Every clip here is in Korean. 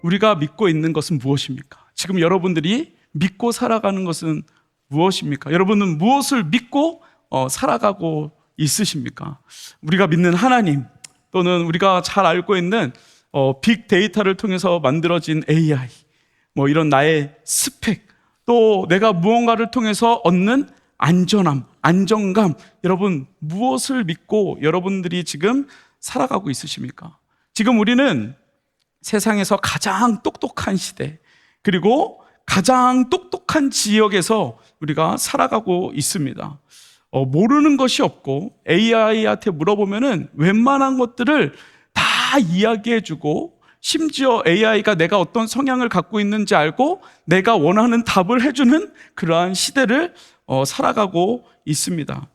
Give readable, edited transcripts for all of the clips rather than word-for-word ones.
우리가 믿고 있는 것은 무엇입니까? 지금 여러분들이 믿고 살아가는 것은 무엇입니까? 여러분은 무엇을 믿고 살아가고 있으십니까? 우리가 믿는 하나님, 또는 우리가 잘 알고 있는 빅데이터를 통해서 만들어진 AI, 이런 나의 스펙, 또 내가 무언가를 통해서 얻는 안전함, 안정감, 여러분 무엇을 믿고 여러분들이 지금 살아가고 있으십니까? 지금 우리는 세상에서 가장 똑똑한 시대, 그리고 가장 똑똑한 지역에서 우리가 살아가고 있습니다. 모르는 것이 없고 AI한테 물어보면은 웬만한 것들을 다 이야기해주고, 심지어 AI가 내가 어떤 성향을 갖고 있는지 알고 내가 원하는 답을 해주는 그러한 시대를 살아가고 있습니다.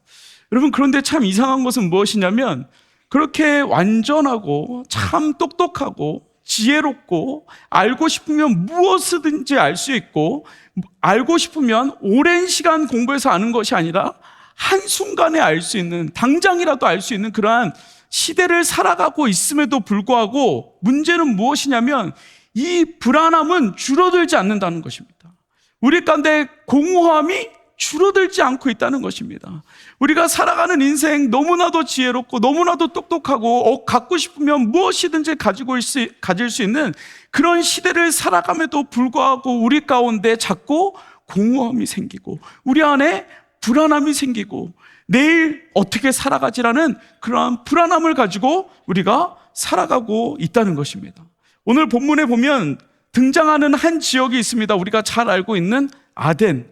여러분, 그런데 참 이상한 것은 무엇이냐면, 그렇게 완전하고 참 똑똑하고 지혜롭고 알고 싶으면 무엇이든지 알 수 있고, 알고 싶으면 오랜 시간 공부해서 아는 것이 아니라 한순간에 알 수 있는, 당장이라도 알 수 있는 그러한 시대를 살아가고 있음에도 불구하고 문제는 무엇이냐면, 이 불안함은 줄어들지 않는다는 것입니다. 우리 가운데 공허함이 줄어들지 않고 있다는 것입니다. 우리가 살아가는 인생, 너무나도 지혜롭고 너무나도 똑똑하고 갖고 싶으면 무엇이든지 가질 수 있는 그런 시대를 살아감에도 불구하고 우리 가운데 자꾸 공허함이 생기고 우리 안에 불안함이 생기고 내일 어떻게 살아가지라는 그러한 불안함을 가지고 우리가 살아가고 있다는 것입니다. 오늘 본문에 보면 등장하는 한 지역이 있습니다. 우리가 잘 알고 있는 아덴,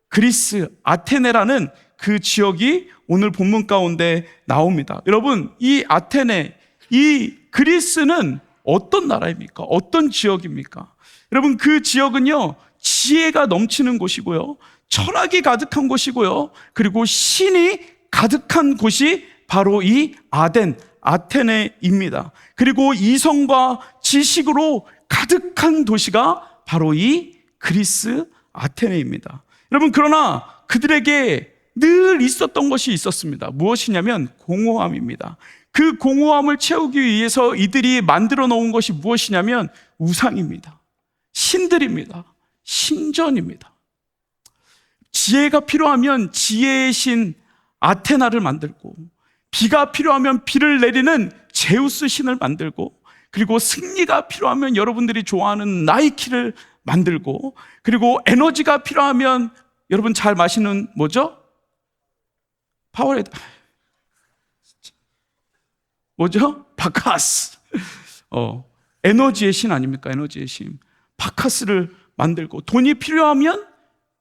그리스, 아테네라는 그 지역이 오늘 본문 가운데 나옵니다. 여러분, 이 아테네, 이 그리스는 어떤 나라입니까? 어떤 지역입니까? 여러분, 그 지역은요, 지혜가 넘치는 곳이고요, 철학이 가득한 곳이고요, 그리고 신이 가득한 곳이 바로 이 아덴, 아테네입니다. 그리고 이성과 지식으로 가득한 도시가 바로 이 그리스, 아테네입니다. 여러분, 그러나 그들에게 늘 있었던 것이 있었습니다. 무엇이냐면 공허함입니다. 그 공허함을 채우기 위해서 이들이 만들어 놓은 것이 무엇이냐면 우상입니다. 신들입니다. 신전입니다. 지혜가 필요하면 지혜의 신 아테나를 만들고, 비가 필요하면 비를 내리는 제우스 신을 만들고, 그리고 승리가 필요하면 여러분들이 좋아하는 나이키를 만들고, 그리고 에너지가 필요하면 여러분 잘 마시는 뭐죠? 파워레드, 뭐죠? 바카스. 에너지의 신 아닙니까? 에너지의 신 바카스를 만들고, 돈이 필요하면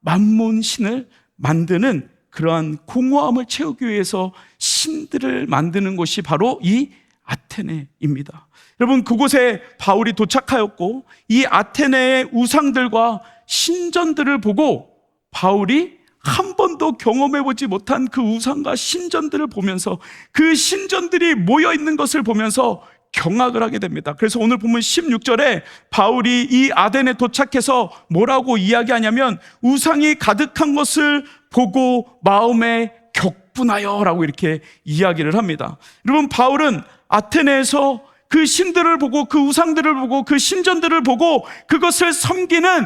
만몬 신을 만드는 그러한 공허함을 채우기 위해서 신들을 만드는 곳이 바로 이 아테네입니다. 여러분, 그곳에 바울이 도착하였고, 이 아테네의 우상들과 신전들을 보고 바울이 한 번도 경험해보지 못한 그 우상과 신전들을 보면서, 그 신전들이 모여있는 것을 보면서 경악을 하게 됩니다. 그래서 오늘 보면 16절에 바울이 이 아덴에 도착해서 뭐라고 이야기하냐면, 우상이 가득한 것을 보고 마음에 격분하여 라고 이렇게 이야기를 합니다. 여러분, 바울은 아테네에서 그 신들을 보고, 그 우상들을 보고, 그 신전들을 보고 그것을 섬기는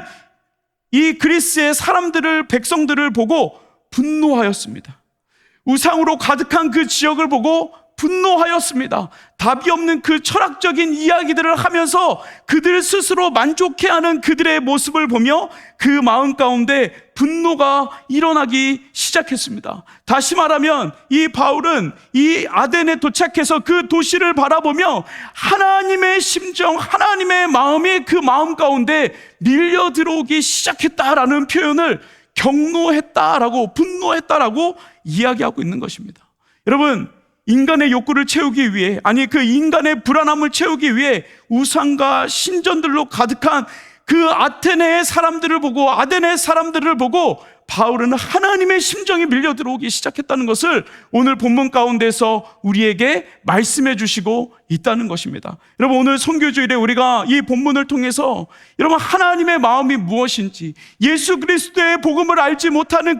이 그리스의 사람들을, 백성들을 보고 분노하였습니다. 우상으로 가득한 그 지역을 보고 분노하였습니다. 답이 없는 그 철학적인 이야기들을 하면서 그들 스스로 만족해하는 그들의 모습을 보며 그 마음 가운데 분노가 일어나기 시작했습니다. 다시 말하면 이 바울은 이 아덴에 도착해서 그 도시를 바라보며 하나님의 심정, 하나님의 마음이 그 마음 가운데 밀려 들어오기 시작했다라는 표현을 경노했다라고, 분노했다라고 이야기하고 있는 것입니다. 여러분, 인간의 욕구를 채우기 위해, 아니 그 인간의 불안함을 채우기 위해 우상과 신전들로 가득한 그 아테네의 사람들을 보고, 아덴의 사람들을 보고 바울은 하나님의 심정이 밀려 들어오기 시작했다는 것을 오늘 본문 가운데서 우리에게 말씀해 주시고 있다는 것입니다. 여러분, 오늘 선교주일에 우리가 이 본문을 통해서 여러분 하나님의 마음이 무엇인지, 예수 그리스도의 복음을 알지 못하는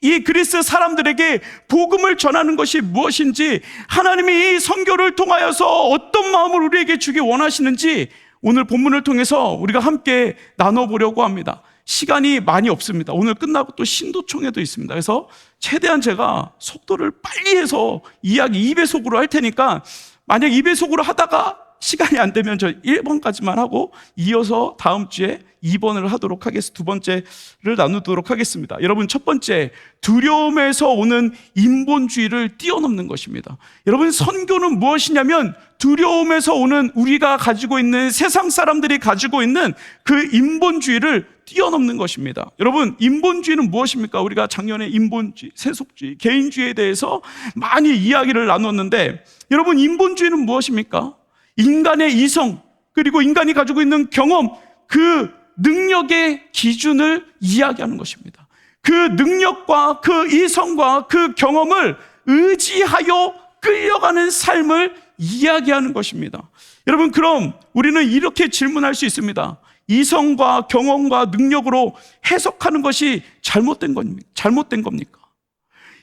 이 그리스 사람들에게 복음을 전하는 것이 무엇인지, 하나님이 이 선교를 통하여서 어떤 마음을 우리에게 주기 원하시는지 오늘 본문을 통해서 우리가 함께 나눠보려고 합니다. 시간이 많이 없습니다. 오늘 끝나고 또 신도총회도 있습니다. 그래서 최대한 제가 속도를 빨리 해서 이야기 2배속으로 할 테니까 만약 2배속으로 하다가 시간이 안 되면 저 1번까지만 하고 이어서 다음 주에 2번을 하도록 하겠습니다. 두 번째를 나누도록 하겠습니다. 여러분, 첫 번째, 두려움에서 오는 인본주의를 뛰어넘는 것입니다. 여러분, 선교는 무엇이냐면 두려움에서 오는 우리가 가지고 있는, 세상 사람들이 가지고 있는 그 인본주의를 뛰어넘는 것입니다. 여러분, 인본주의는 무엇입니까? 우리가 작년에 인본주의, 세속주의, 개인주의에 대해서 많이 이야기를 나눴는데, 여러분, 인본주의는 무엇입니까? 인간의 이성, 그리고 인간이 가지고 있는 경험, 그 능력의 기준을 이야기하는 것입니다. 그 능력과 그 이성과 그 경험을 의지하여 끌려가는 삶을 이야기하는 것입니다. 여러분, 그럼 우리는 이렇게 질문할 수 있습니다. 이성과 경험과 능력으로 해석하는 것이 잘못된 겁니까?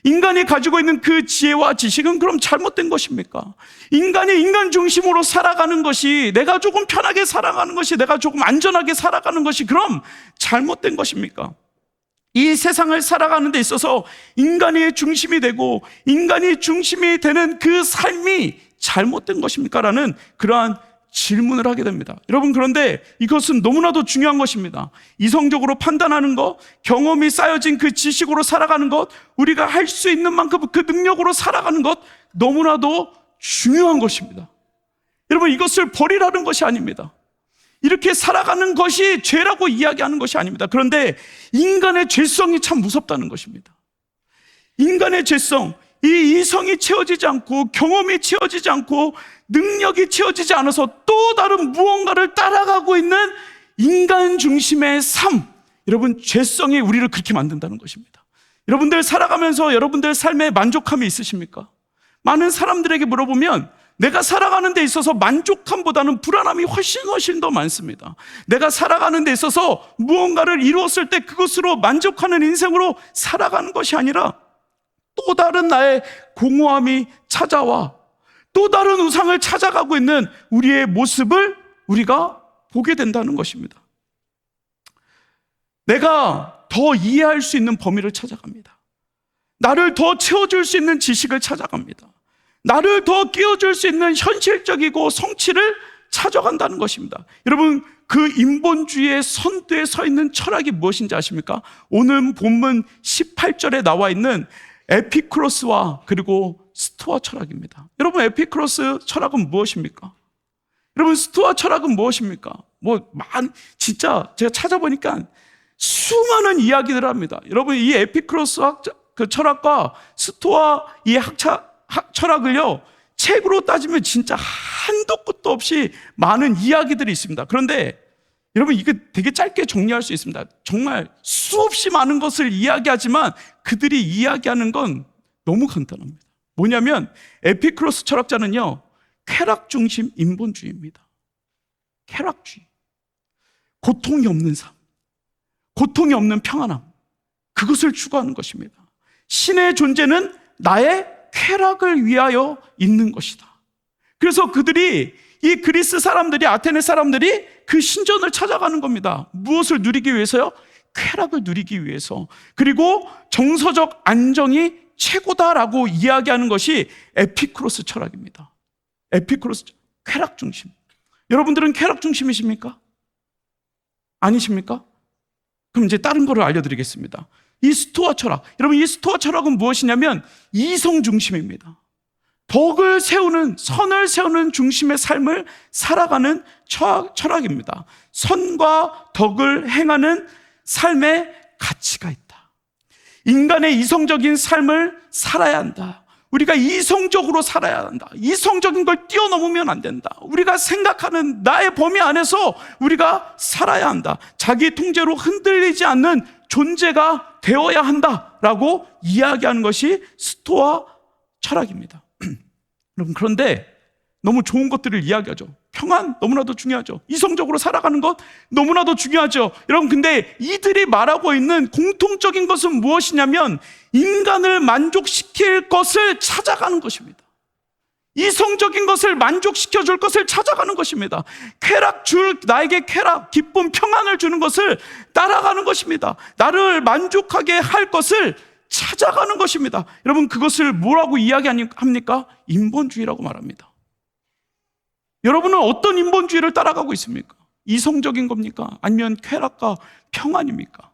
인간이 가지고 있는 그 지혜와 지식은 그럼 잘못된 것입니까? 인간이 인간 중심으로 살아가는 것이, 내가 조금 편하게 살아가는 것이, 내가 조금 안전하게 살아가는 것이 그럼 잘못된 것입니까? 이 세상을 살아가는 데 있어서 인간이 중심이 되고 인간이 중심이 되는 그 삶이 잘못된 것입니까? 라는 그러한 질문을 하게 됩니다. 여러분, 그런데 이것은 너무나도 중요한 것입니다. 이성적으로 판단하는 것, 경험이 쌓여진 그 지식으로 살아가는 것, 우리가 할 수 있는 만큼 그 능력으로 살아가는 것, 너무나도 중요한 것입니다. 여러분, 이것을 버리라는 것이 아닙니다. 이렇게 살아가는 것이 죄라고 이야기하는 것이 아닙니다. 그런데 인간의 죄성이 참 무섭다는 것입니다. 인간의 죄성, 이 이성이 채워지지 않고 경험이 채워지지 않고 능력이 채워지지 않아서 또 다른 무언가를 따라가고 있는 인간 중심의 삶, 여러분, 죄성이 우리를 그렇게 만든다는 것입니다. 여러분들 살아가면서 여러분들 삶에 만족함이 있으십니까? 많은 사람들에게 물어보면 내가 살아가는 데 있어서 만족함보다는 불안함이 훨씬 더 많습니다. 내가 살아가는 데 있어서 무언가를 이루었을 때 그것으로 만족하는 인생으로 살아가는 것이 아니라 또 다른 나의 공허함이 찾아와 또 다른 우상을 찾아가고 있는 우리의 모습을 우리가 보게 된다는 것입니다. 내가 더 이해할 수 있는 범위를 찾아갑니다. 나를 더 채워줄 수 있는 지식을 찾아갑니다. 나를 더 끼워줄 수 있는 현실적이고 성취를 찾아간다는 것입니다. 여러분, 그 인본주의의 선두에 서 있는 철학이 무엇인지 아십니까? 오늘 본문 18절에 나와 있는 에피쿠로스와 그리고 스토아 철학입니다. 여러분, 에피쿠로스 철학은 무엇입니까? 여러분, 스토아 철학은 무엇입니까? 진짜 제가 찾아보니까 수많은 이야기들을 합니다. 여러분, 이 에피쿠로스 그 철학과 스토아 이 철학을요, 책으로 따지면 진짜 한도 끝도 없이 많은 이야기들이 있습니다. 그런데 여러분, 이거 되게 짧게 정리할 수 있습니다. 정말 수없이 많은 것을 이야기하지만 그들이 이야기하는 건 너무 간단합니다. 뭐냐면 에피쿠로스 철학자는요, 쾌락 중심 인본주의입니다. 쾌락주의, 고통이 없는 삶, 고통이 없는 평안함, 그것을 추구하는 것입니다. 신의 존재는 나의 쾌락을 위하여 있는 것이다. 그래서 그들이, 이 그리스 사람들이, 아테네 사람들이 그 신전을 찾아가는 겁니다. 무엇을 누리기 위해서요? 쾌락을 누리기 위해서. 그리고 정서적 안정이 최고다라고 이야기하는 것이 에피쿠로스 철학입니다. 에피쿠로스, 쾌락 중심. 여러분들은 쾌락 중심이십니까? 아니십니까? 그럼 이제 다른 거를 알려드리겠습니다. 이 스토아 철학, 여러분, 이 스토아 철학은 무엇이냐면 이성 중심입니다. 덕을 세우는, 선을 세우는 중심의 삶을 살아가는 철학입니다. 선과 덕을 행하는 삶의 가치가 있다. 인간의 이성적인 삶을 살아야 한다. 우리가 이성적으로 살아야 한다. 이성적인 걸 뛰어넘으면 안 된다. 우리가 생각하는 나의 범위 안에서 우리가 살아야 한다. 자기 통제로 흔들리지 않는 존재가 되어야 한다라고 이야기하는 것이 스토아 철학입니다. 여러분, 그런데 너무 좋은 것들을 이야기하죠. 평안 너무나도 중요하죠. 이성적으로 살아가는 것 너무나도 중요하죠. 여러분, 근데 이들이 말하고 있는 공통적인 것은 무엇이냐면 인간을 만족시킬 것을 찾아가는 것입니다. 이성적인 것을 만족시켜 줄 것을 찾아가는 것입니다. 나에게 쾌락, 기쁨, 평안을 주는 것을 따라가는 것입니다. 나를 만족하게 할 것을 찾아가는 것입니다. 여러분, 그것을 뭐라고 이야기합니까? 인본주의라고 말합니다. 여러분은 어떤 인본주의를 따라가고 있습니까? 이성적인 겁니까? 아니면 쾌락과 평안입니까?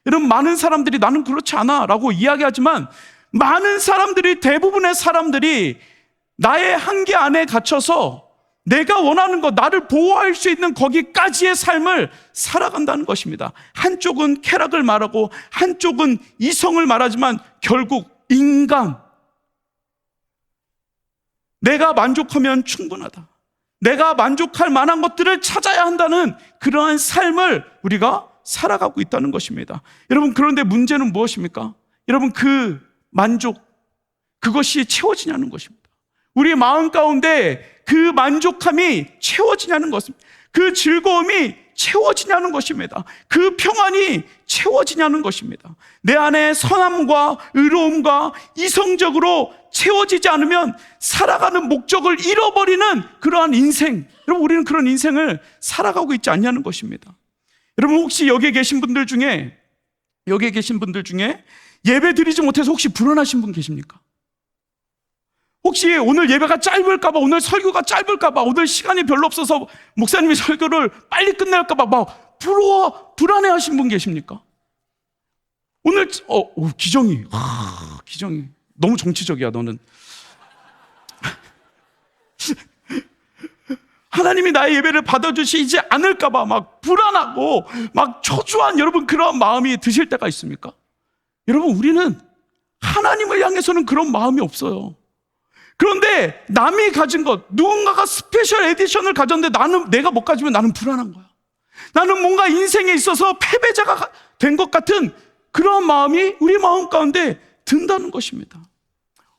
여러분, 많은 사람들이 나는 그렇지 않아 라고 이야기하지만, 많은 사람들이, 대부분의 사람들이 나의 한계 안에 갇혀서 내가 원하는 것, 나를 보호할 수 있는 거기까지의 삶을 살아간다는 것입니다. 한쪽은 쾌락을 말하고 한쪽은 이성을 말하지만 결국 인간, 내가 만족하면 충분하다, 내가 만족할 만한 것들을 찾아야 한다는 그러한 삶을 우리가 살아가고 있다는 것입니다. 여러분, 그런데 문제는 무엇입니까? 여러분, 그 만족, 그것이 채워지냐는 것입니다. 우리 마음 가운데 그 만족함이 채워지냐는 것입니다. 그 즐거움이 채워지냐는 것입니다. 그 평안이 채워지냐는 것입니다. 내 안에 선함과 의로움과 이성적으로 채워지지 않으면 살아가는 목적을 잃어버리는 그러한 인생, 여러분, 우리는 그런 인생을 살아가고 있지 않냐는 것입니다. 여러분, 혹시 여기에 계신 분들 중에 예배 드리지 못해서 혹시 불안하신 분 계십니까? 혹시 오늘 예배가 짧을까봐, 오늘 설교가 짧을까봐, 오늘 시간이 별로 없어서 목사님이 설교를 빨리 끝낼까봐 막 불안해하신 분 계십니까? 오늘 기정이 너무 정치적이야 너는. 하나님이 나의 예배를 받아주시지 않을까봐 막 불안하고 막 초조한 여러분 그런 마음이 드실 때가 있습니까? 여러분, 우리는 하나님을 향해서는 그런 마음이 없어요. 그런데 남이 가진 것, 누군가가 스페셜 에디션을 가졌는데 내가 못 가지면 나는 불안한 거야. 나는 뭔가 인생에 있어서 패배자가 된 것 같은 그런 마음이 우리 마음 가운데 든다는 것입니다.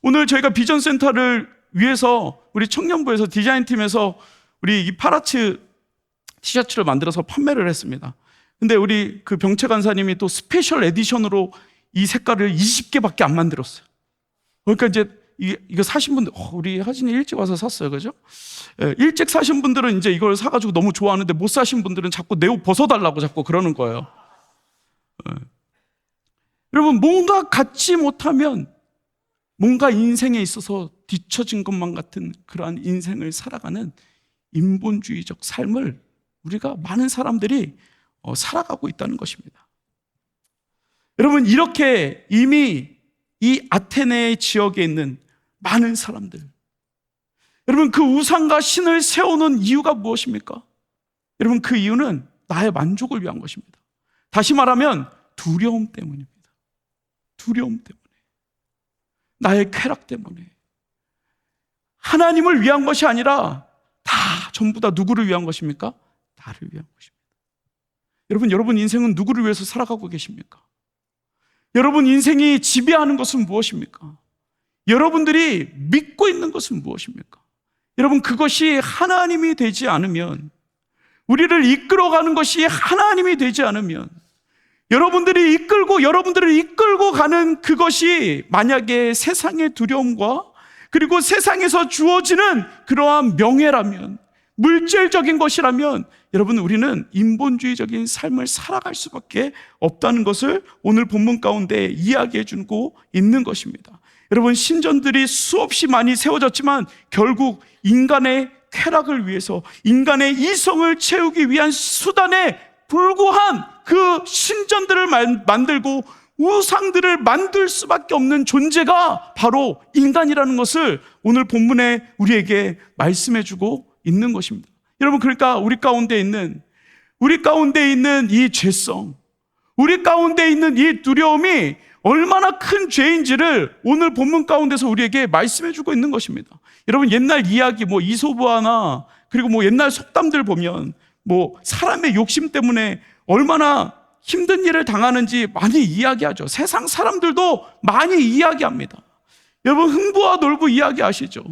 오늘 저희가 비전센터를 위해서 우리 청년부에서 디자인팀에서 우리 이 파라츠 티셔츠를 만들어서 판매를 했습니다. 근데 우리 그 병채 간사님이 또 스페셜 에디션으로 이 색깔을 20개밖에 안 만들었어요. 그러니까 이제 이거 사신 분들, 우리 하진이 일찍 와서 샀어요, 그죠? 일찍 사신 분들은 이제 이걸 사가지고 너무 좋아하는데 못 사신 분들은 자꾸 내 옷 벗어달라고 자꾸 그러는 거예요. 여러분, 뭔가 갖지 못하면 뭔가 인생에 있어서 뒤처진 것만 같은 그러한 인생을 살아가는 인본주의적 삶을 우리가 많은 사람들이 살아가고 있다는 것입니다. 여러분, 이렇게 이미 이 아테네 지역에 있는 많은 사람들, 여러분, 그 우상과 신을 세우는 이유가 무엇입니까? 여러분, 그 이유는 나의 만족을 위한 것입니다. 다시 말하면 두려움 때문입니다. 두려움 때문에, 나의 쾌락 때문에. 하나님을 위한 것이 아니라 다 전부 다 누구를 위한 것입니까? 나를 위한 것입니다. 여러분 인생은 누구를 위해서 살아가고 계십니까? 여러분 인생이 지배하는 것은 무엇입니까? 여러분들이 믿고 있는 것은 무엇입니까? 여러분, 그것이 하나님이 되지 않으면, 우리를 이끌어가는 것이 하나님이 되지 않으면, 여러분들을 이끌고 가는 그것이 만약에 세상의 두려움과 그리고 세상에서 주어지는 그러한 명예라면, 물질적인 것이라면, 여러분, 우리는 인본주의적인 삶을 살아갈 수밖에 없다는 것을 오늘 본문 가운데 이야기해 주고 있는 것입니다. 여러분, 신전들이 수없이 많이 세워졌지만 결국 인간의 쾌락을 위해서, 인간의 이성을 채우기 위한 수단에 불과한 그 신전들을 만들고 우상들을 만들 수밖에 없는 존재가 바로 인간이라는 것을 오늘 본문에 우리에게 말씀해 주고 있는 것입니다. 여러분, 그러니까 우리 가운데 있는 이 죄성, 우리 가운데 있는 이 두려움이 얼마나 큰 죄인지를 오늘 본문 가운데서 우리에게 말씀해 주고 있는 것입니다. 여러분, 옛날 이야기, 이소부화나 그리고 옛날 속담들 보면 사람의 욕심 때문에 얼마나 힘든 일을 당하는지 많이 이야기하죠. 세상 사람들도 많이 이야기합니다. 여러분, 흥부와 놀부 이야기 아시죠?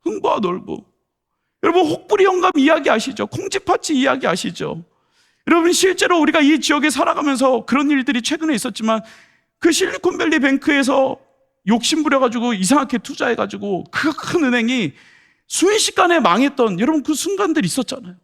흥부와 놀부. 여러분, 혹부리 영감 이야기 아시죠? 콩쥐팥쥐 이야기 아시죠? 여러분, 실제로 우리가 이 지역에 살아가면서 그런 일들이 최근에 있었지만 그 실리콘밸리 뱅크에서 욕심 부려가지고 이상하게 투자해가지고 그 큰 은행이 순식간에 망했던 여러분 그 순간들이 있었잖아요.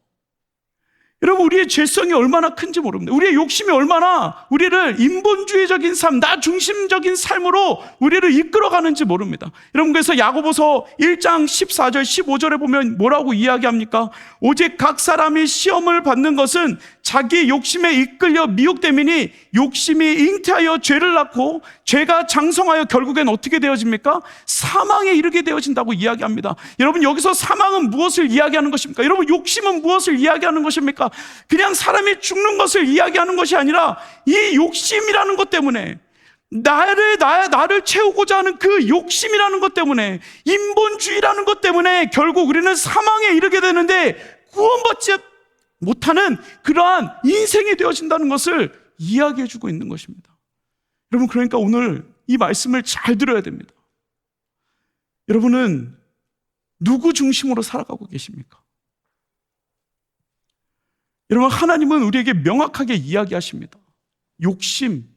여러분 우리의 죄성이 얼마나 큰지 모릅니다. 우리의 욕심이 얼마나 우리를 인본주의적인 삶, 나 중심적인 삶으로 우리를 이끌어가는지 모릅니다. 여러분 그래서 야고보서 1장 14절 15절에 보면 뭐라고 이야기합니까? 오직 각 사람이 시험을 받는 것은 자기 욕심에 이끌려 미혹됨이니 욕심이 잉태하여 죄를 낳고 죄가 장성하여 결국엔 어떻게 되어집니까? 사망에 이르게 되어진다고 이야기합니다. 여러분 여기서 사망은 무엇을 이야기하는 것입니까? 여러분 욕심은 무엇을 이야기하는 것입니까? 그냥 사람이 죽는 것을 이야기하는 것이 아니라 이 욕심이라는 것 때문에 나를 채우고자 하는 그 욕심이라는 것 때문에 인본주의라는 것 때문에 결국 우리는 사망에 이르게 되는데 구원받지 못하는 그러한 인생이 되어진다는 것을 이야기해 주고 있는 것입니다. 여러분 그러니까 오늘 이 말씀을 잘 들어야 됩니다. 여러분은 누구 중심으로 살아가고 계십니까? 여러분 하나님은 우리에게 명확하게 이야기하십니다. 욕심,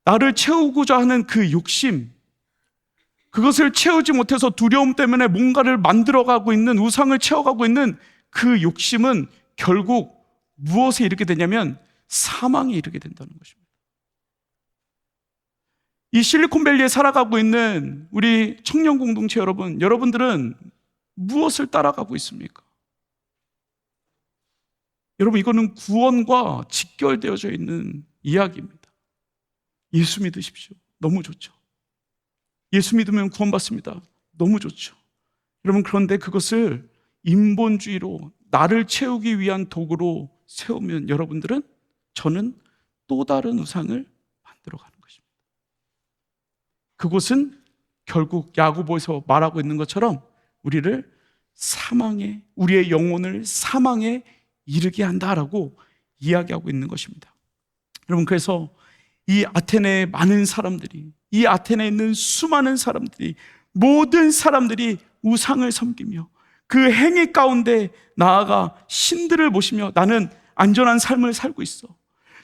나를 채우고자 하는 그 욕심, 그것을 채우지 못해서 두려움 때문에 뭔가를 만들어가고 있는, 우상을 채워가고 있는 그 욕심은 결국 무엇에 이르게 되냐면 사망에 이르게 된다는 것입니다. 이 실리콘밸리에 살아가고 있는 우리 청년 공동체 여러분, 여러분들은 무엇을 따라가고 있습니까? 여러분 이거는 구원과 직결되어져 있는 이야기입니다. 예수 믿으십시오. 너무 좋죠. 예수 믿으면 구원받습니다. 너무 좋죠. 여러분 그런데 그것을 인본주의로 나를 채우기 위한 도구로 세우면 여러분들은, 저는 또 다른 우상을 만들어가는 것입니다. 그곳은 결국 야고보에서 말하고 있는 것처럼 우리를 사망에, 우리의 영혼을 사망에 이르게 한다라고 이야기하고 있는 것입니다. 여러분 그래서 이 아테네의 많은 사람들이, 이 아테네에 있는 수많은 사람들이, 모든 사람들이 우상을 섬기며 그 행위 가운데 나아가 신들을 모시며 나는 안전한 삶을 살고 있어,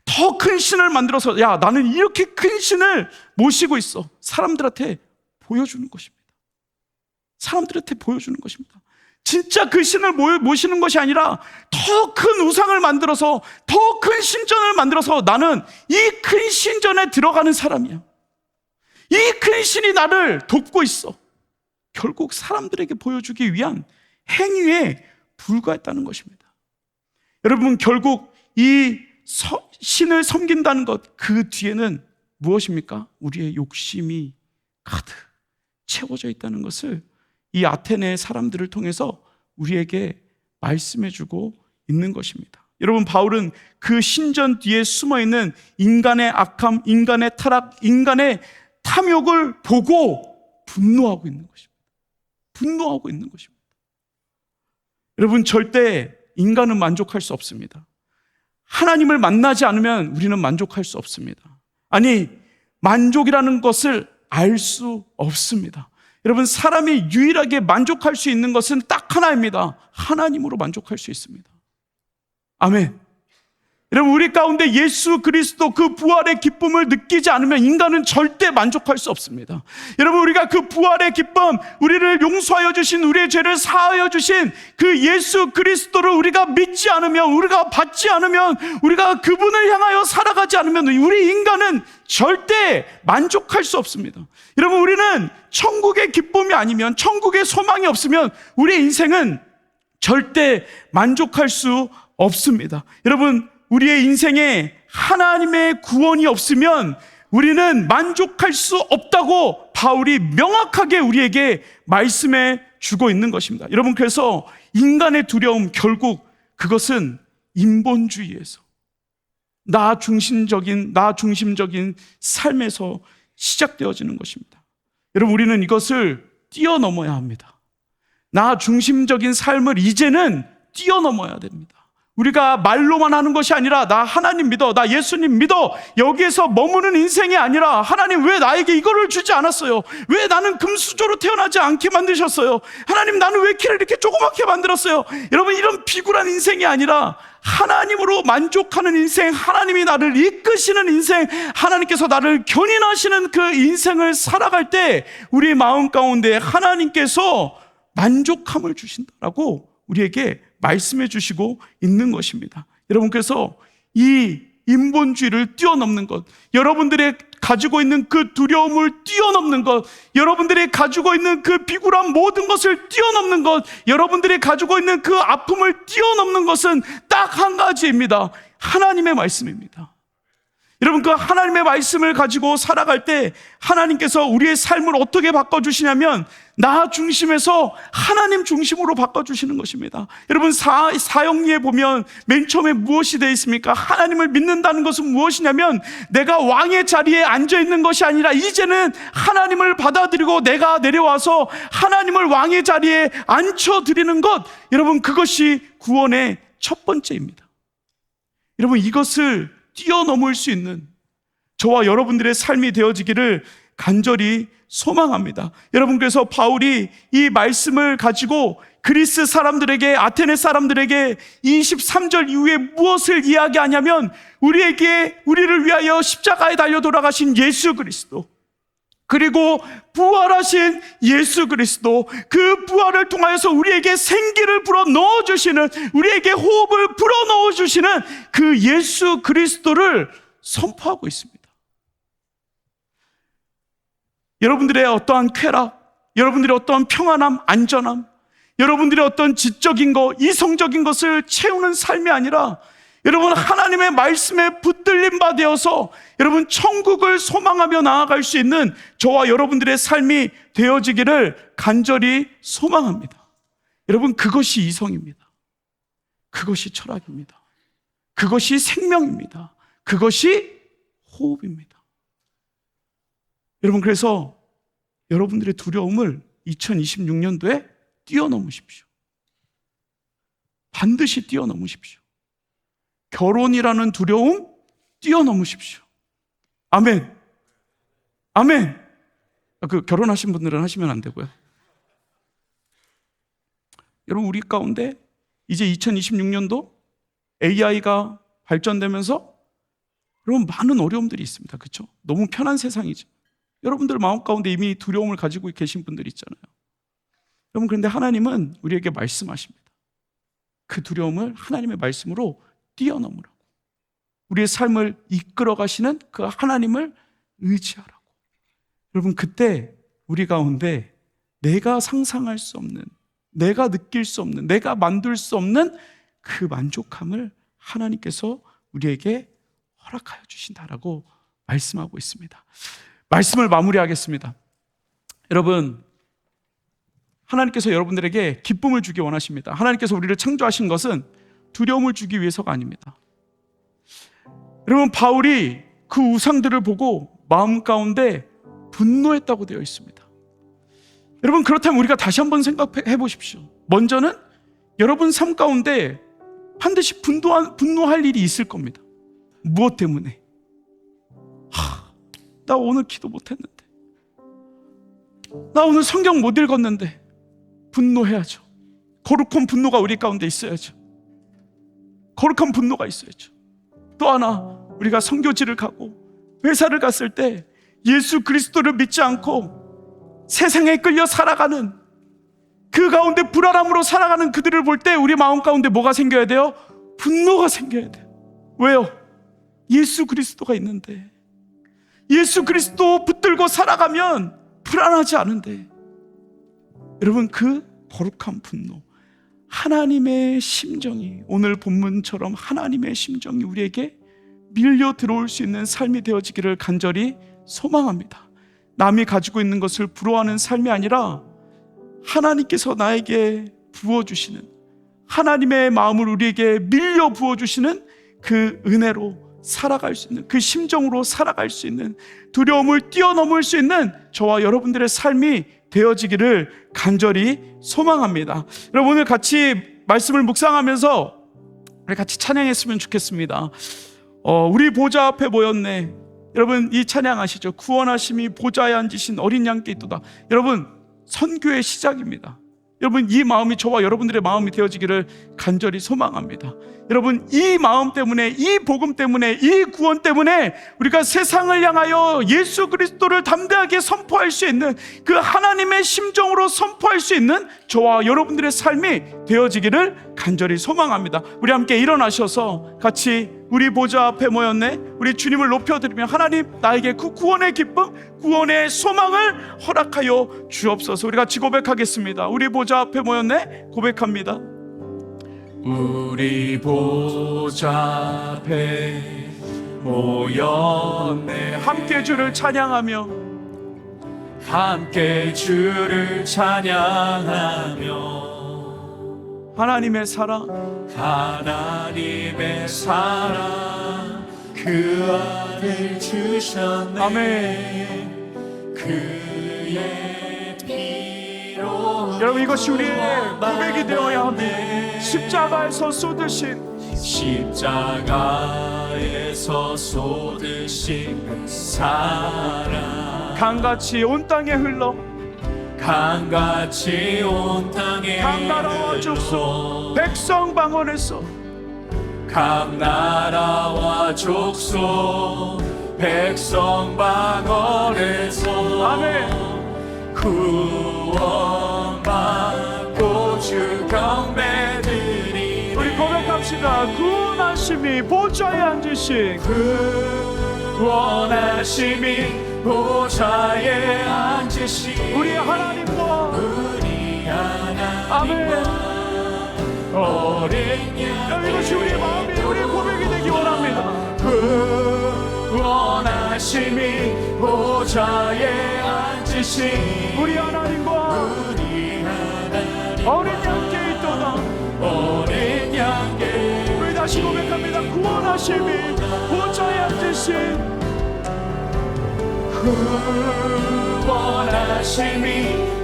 더 큰 신을 만들어서 야 나는 이렇게 큰 신을 모시고 있어, 사람들한테 보여주는 것입니다. 사람들한테 보여주는 것입니다. 진짜 그 신을 모시는 것이 아니라 더 큰 우상을 만들어서, 더 큰 신전을 만들어서 나는 이 큰 신전에 들어가는 사람이야, 이 큰 신이 나를 돕고 있어, 결국 사람들에게 보여주기 위한 행위에 불과했다는 것입니다. 여러분 결국 이 신을 섬긴다는 것, 그 뒤에는 무엇입니까? 우리의 욕심이 가득 채워져 있다는 것을 이 아테네 사람들을 통해서 우리에게 말씀해주고 있는 것입니다. 여러분 바울은 그 신전 뒤에 숨어있는 인간의 악함, 인간의 타락, 인간의 탐욕을 보고 분노하고 있는 것입니다. 분노하고 있는 것입니다. 여러분 절대 인간은 만족할 수 없습니다. 하나님을 만나지 않으면 우리는 만족할 수 없습니다. 아니, 만족이라는 것을 알 수 없습니다. 여러분 사람이 유일하게 만족할 수 있는 것은 딱 하나입니다. 하나님으로 만족할 수 있습니다. 아멘. 여러분 우리 가운데 예수 그리스도 그 부활의 기쁨을 느끼지 않으면 인간은 절대 만족할 수 없습니다. 여러분 우리가 그 부활의 기쁨, 우리를 용서하여 주신, 우리의 죄를 사하여 주신 그 예수 그리스도를 우리가 믿지 않으면, 우리가 받지 않으면, 우리가 그분을 향하여 살아가지 않으면 우리 인간은 절대 만족할 수 없습니다. 여러분 우리는 천국의 기쁨이 아니면, 천국의 소망이 없으면 우리 인생은 절대 만족할 수 없습니다. 여러분 우리의 인생에 하나님의 구원이 없으면 우리는 만족할 수 없다고 바울이 명확하게 우리에게 말씀해 주고 있는 것입니다. 여러분 그래서 인간의 두려움, 결국 그것은 인본주의에서, 나 중심적인 삶에서 시작되어지는 것입니다. 여러분 우리는 이것을 뛰어넘어야 합니다. 나 중심적인 삶을 이제는 뛰어넘어야 됩니다. 우리가 말로만 하는 것이 아니라 나 하나님 믿어, 나 예수님 믿어, 여기에서 머무는 인생이 아니라 하나님 왜 나에게 이거를 주지 않았어요? 왜 나는 금수저로 태어나지 않게 만드셨어요? 하나님 나는 왜 키를 이렇게 조그맣게 만들었어요? 여러분 이런 비굴한 인생이 아니라 하나님으로 만족하는 인생, 하나님이 나를 이끄시는 인생, 하나님께서 나를 견인하시는 그 인생을 살아갈 때 우리 마음 가운데 하나님께서 만족함을 주신다라고 우리에게 말씀해 주시고 있는 것입니다. 여러분, 그래서 이 인본주의를 뛰어넘는 것, 여러분들의 가지고 있는 그 두려움을 뛰어넘는 것, 여러분들이 가지고 있는 그 비굴한 모든 것을 뛰어넘는 것, 여러분들이 가지고 있는 그 아픔을 뛰어넘는 것은 딱 한 가지입니다. 하나님의 말씀입니다. 여러분, 그 하나님의 말씀을 가지고 살아갈 때 하나님께서 우리의 삶을 어떻게 바꿔주시냐면 나 중심에서 하나님 중심으로 바꿔주시는 것입니다. 여러분, 사형리에 보면 맨 처음에 무엇이 되어 있습니까? 하나님을 믿는다는 것은 무엇이냐면 내가 왕의 자리에 앉아있는 것이 아니라 이제는 하나님을 받아들이고 내가 내려와서 하나님을 왕의 자리에 앉혀드리는 것, 여러분, 그것이 구원의 첫 번째입니다. 여러분, 이것을 뛰어넘을 수 있는 저와 여러분들의 삶이 되어지기를 간절히 소망합니다. 여러분, 그래서 바울이 이 말씀을 가지고 그리스 사람들에게, 아테네 사람들에게 23절 이후에 무엇을 이야기하냐면 우리를 위하여 십자가에 달려 돌아가신 예수 그리스도, 그리고 부활하신 예수 그리스도, 그 부활을 통하여서 우리에게 생기를 불어 넣어주시는, 우리에게 호흡을 불어 넣어주시는 그 예수 그리스도를 선포하고 있습니다. 여러분들의 어떠한 쾌락, 여러분들의 어떠한 평안함, 안전함, 여러분들의 어떤 지적인 것, 이성적인 것을 채우는 삶이 아니라 여러분, 하나님의 말씀에 붙들림 바 되어서 여러분 천국을 소망하며 나아갈 수 있는 저와 여러분들의 삶이 되어지기를 간절히 소망합니다. 여러분, 그것이 이성입니다. 그것이 철학입니다. 그것이 생명입니다. 그것이 호흡입니다. 여러분, 그래서 여러분들의 두려움을 2026년도에 뛰어넘으십시오. 반드시 뛰어넘으십시오. 결혼이라는 두려움 뛰어넘으십시오. 아멘. 아멘. 그 결혼하신 분들은 하시면 안 되고요. 여러분, 우리 가운데 이제 2026년도 AI가 발전되면서 여러분 많은 어려움들이 있습니다. 그렇죠? 너무 편한 세상이죠. 여러분들 마음 가운데 이미 두려움을 가지고 계신 분들 있잖아요. 여러분, 그런데 하나님은 우리에게 말씀하십니다. 그 두려움을 하나님의 말씀으로 뛰어넘으라고, 우리의 삶을 이끌어 가시는 그 하나님을 의지하라고. 여러분, 그때 우리 가운데 내가 상상할 수 없는, 내가 느낄 수 없는, 내가 만들 수 없는 그 만족함을 하나님께서 우리에게 허락하여 주신다라고 말씀하고 있습니다. 말씀을 마무리하겠습니다. 여러분, 하나님께서 여러분들에게 기쁨을 주기 원하십니다. 하나님께서 우리를 창조하신 것은 두려움을 주기 위해서가 아닙니다. 여러분, 바울이 그 우상들을 보고 마음 가운데 분노했다고 되어 있습니다. 여러분, 그렇다면 우리가 다시 한번 생각해 보십시오. 먼저는 여러분 삶 가운데 반드시 분노할 일이 있을 겁니다. 무엇 때문에? 나 오늘 기도 못했는데, 나 오늘 성경 못 읽었는데. 분노해야죠. 거룩한 분노가 우리 가운데 있어야죠. 거룩한 분노가 있어야죠. 또 하나, 우리가 선교지를 가고 회사를 갔을 때 예수 그리스도를 믿지 않고 세상에 끌려 살아가는, 그 가운데 불안함으로 살아가는 그들을 볼 때 우리 마음 가운데 뭐가 생겨야 돼요? 분노가 생겨야 돼요. 왜요? 예수 그리스도가 있는데, 예수 그리스도 붙들고 살아가면 불안하지 않은데. 여러분, 그 거룩한 분노, 하나님의 심정이, 오늘 본문처럼 하나님의 심정이 우리에게 밀려 들어올 수 있는 삶이 되어지기를 간절히 소망합니다. 남이 가지고 있는 것을 부러워하는 삶이 아니라 하나님께서 나에게 부어주시는, 하나님의 마음을 우리에게 밀려 부어주시는 그 은혜로 살아갈 수 있는, 그 심정으로 살아갈 수 있는, 두려움을 뛰어넘을 수 있는 저와 여러분들의 삶이 되어지기를 간절히 소망합니다. 여러분, 오늘 같이 말씀을 묵상하면서 우리 같이 찬양했으면 좋겠습니다. 우리 보좌 앞에 모였네. 여러분, 이 찬양 아시죠? 구원하심이 보좌에 앉으신 어린 양께 있도다. 여러분, 선교의 시작입니다. 여러분, 이 마음이 저와 여러분들의 마음이 되어지기를 간절히 소망합니다. 여러분, 이 마음 때문에, 이 복음 때문에, 이 구원 때문에 우리가 세상을 향하여 예수 그리스도를 담대하게 선포할 수 있는, 그 하나님의 심정으로 선포할 수 있는 저와 여러분들의 삶이 되어지기를 간절히 소망합니다. 우리 함께 일어나셔서 같이 우리 보좌 앞에 모였네, 우리 주님을 높여드리며 하나님, 나에게 그 구원의 기쁨, 구원의 소망을 허락하여 주옵소서. 우리 같이 고백하겠습니다. 우리 보좌 앞에 모였네, 고백합니다. 우리 보좌 앞에 모였네, 함께 주를 찬양하며, 함께 주를 찬양하며, 하나님의 사랑, 하나님의 사랑 그 안을 주셨네. 아멘. 그의 피로 여러분, 이것이 우리의 고백이 되어야 합니다. 십자가에서 쏟으신, 십자가에서 쏟으신 사랑, 강같이 온 땅에 흘러 강같이 온 땅에 각 나라와 족속 백성 방언에서 각 나라와 족속 백성 방언에서 아멘. 구원받고 주 경배드리니. 우리 고백합시다. 구원하심이 보좌에 앉으신, 구원하심이 보좌에 앉으신 우리 하나님과, 우리 아멘. 하나님과 어린 양, 이것이 우리의 마음이, 우리의 고백이 되기 원합니다. 구원하심이 보좌에 앉으신 우리 하나님과 우리 하나님 어린 양께 있도다. 어린 양께. 우리 다시 고백합니다. 구원하심이 보좌에 앉으신, 구원하심이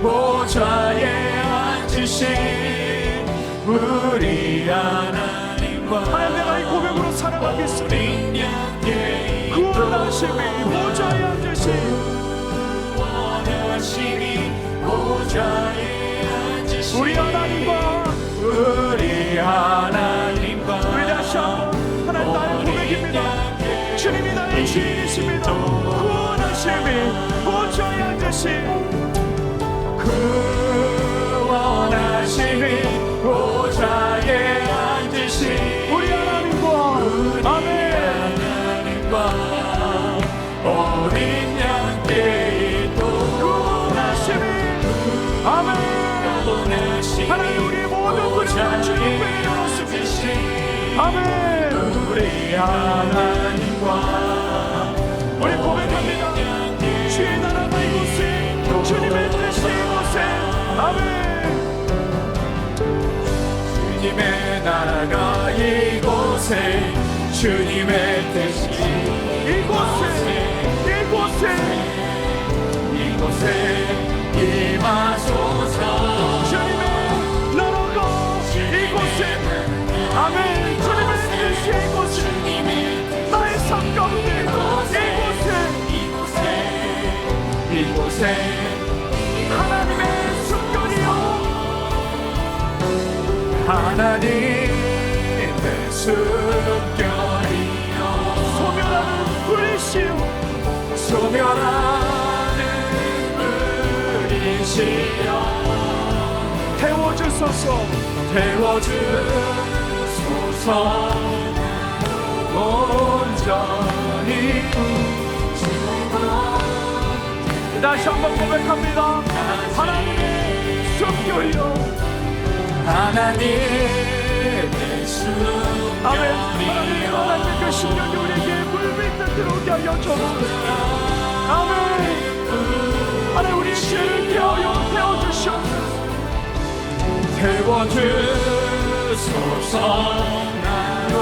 보좌에 앉으신 우리 하나님과 하나님, 내가 이 고백으로 살아가겠습니다. 어린 양께 구원하심이 보좌에 앉으신, 구원하심이 보좌에 앉으신 우리 하나님과, 우리 하나님과. 우리 다시 한번 하나님, 나의 고백입니다. 주님이 나의 주인이십니다. 구원하심이 보좌에 앉으신, 구원하심이 보좌에 앉으신 우리 하나님과, 아멘. 하나님과 어린 양께 있도록. 구원하심이, 아멘. 하나님, 우리의 모든 부름을 주님 앞에 열었습니다. 아멘. 우리 하나님과 우리 고백합니다. 주의 나라가 이곳에, 주님의 뜻이 이곳에, 아멘. 주님의 나라가 이곳에, 주님의 뜻이 이곳에 임하소서. 주님의 나라가 이곳에, 아멘. 주님의 뜻이 이곳에, 나의 삶 가운데 이곳에 하나님의 숨결이요, 하나님의 숨결이여, 소멸하는 불이시요, 소멸하는 불이시여, 태워주소서. 태워주소서. 온전히 다시 한번 고백합니다. 하나님의 숨결이요, 하나님의 숨결이여, 아멘. 하나님 그 심령이 우리에게 물밀듯 들어오게 하여 주옵소서. 아멘. 하나님, 우리의 죄를 깨어요 태워주시옵소서. 태워주소서. 나로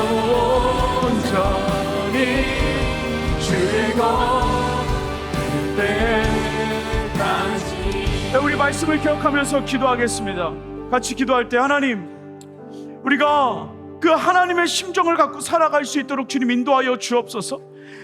온전히 주의 때까지. 우리 말씀을 기억하면서 기도하겠습니다. 같이 기도할 때, 하나님, 우리가 그 하나님의 심정을 갖고 살아갈 수 있도록 주님 인도하여 주옵소서.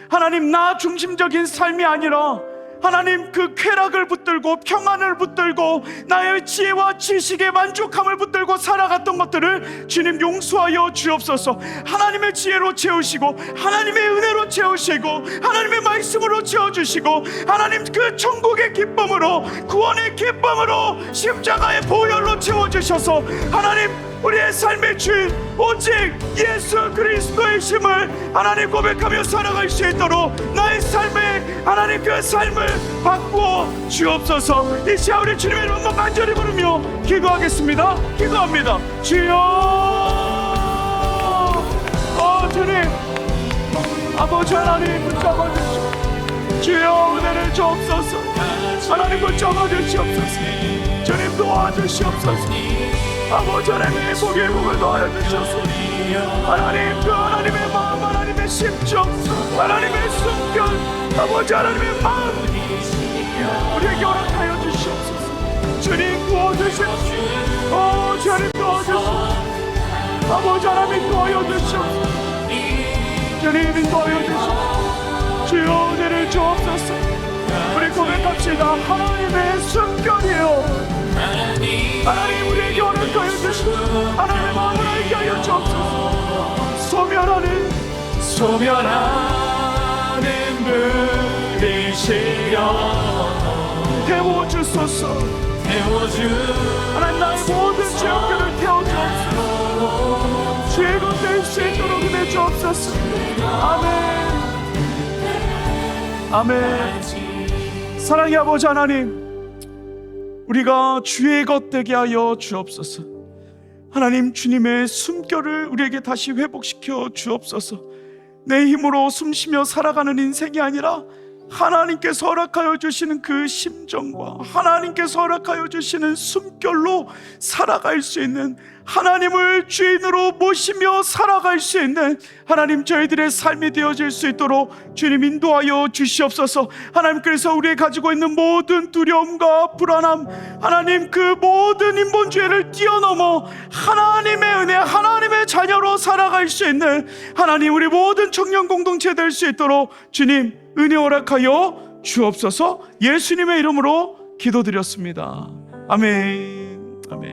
하나님, 나 중심적인 삶이 아니라 하나님 그 쾌락을 붙들고 평안을 붙들고 나의 지혜와 지식에 만족함을 붙들고 살아갔던 것들을 주님 용서하여 주옵소서. 하나님의 지혜로 채우시고 하나님의 은혜로 채우시고 하나님의 말씀으로 채워주시고 하나님 그 천국의 기쁨으로 구원의 기쁨으로 십자가의 보혈로 채워주셔서 하나님 우리의 삶의 주인 오직 예수 그리스도의 힘을 하나님 고백하며 살아갈 수 있도록 나의 삶에 하나님 그 삶을 바꾸어 주옵소서. 이 시간 우리 주님의 이름으로 간절히 부르며 기도하겠습니다. 기도합니다. 주여 주님 아버지 하나님 붙잡아 주시옵소서. 주여 은혜를 주옵소서. 하나님 붙잡아 주시옵소서. 주님 도와주시옵소서. 아버지 하나님의 복의 복을 도와주셔서 하나님 그 하나님의 마음 하나님의 심정 하나님의 순결 아버지 하나님의 마음 우리에게 허락하여 주시옵소서. 주님 도와주시옵소서. 주님 도와주시옵소서. 아버지 하나님 도와주시옵소서. 주님 인도하여 주시옵소서. 주여 은혜를 주옵소서. 우리 고백합시다. 하나님의 순결이요 하나님 우리에게 허락하여 주시고 하나님의 마음을 알게 하여 주옵소서. 소멸하는 분이시여 태워주소서. 하나님 나의 모든 죄악들을 태워주옵소서. 죄가 될 수 있도록 은혜 주옵소서. 아멘. 사랑의 아버지 하나님 우리가 주의 것 되게 하여 주옵소서. 하나님 주님의 숨결을 우리에게 다시 회복시켜 주옵소서. 내 힘으로 숨쉬며 살아가는 인생이 아니라 하나님께서 허락하여 주시는 그 심정과 하나님께서 허락하여 주시는 숨결로 살아갈 수 있는 하나님을 주인으로 모시며 살아갈 수 있는 하나님 저희들의 삶이 되어질 수 있도록 주님 인도하여 주시옵소서. 하나님 그래서 우리가 가지고 있는 모든 두려움과 불안함 하나님 그 모든 인본주의를 뛰어넘어 하나님의 은혜 하나님의 자녀로 살아갈 수 있는 하나님 우리 모든 청년 공동체 될 수 있도록 주님 은혜 허락하여 주옵소서. 예수님의 이름으로 기도드렸습니다. 아멘. 아멘.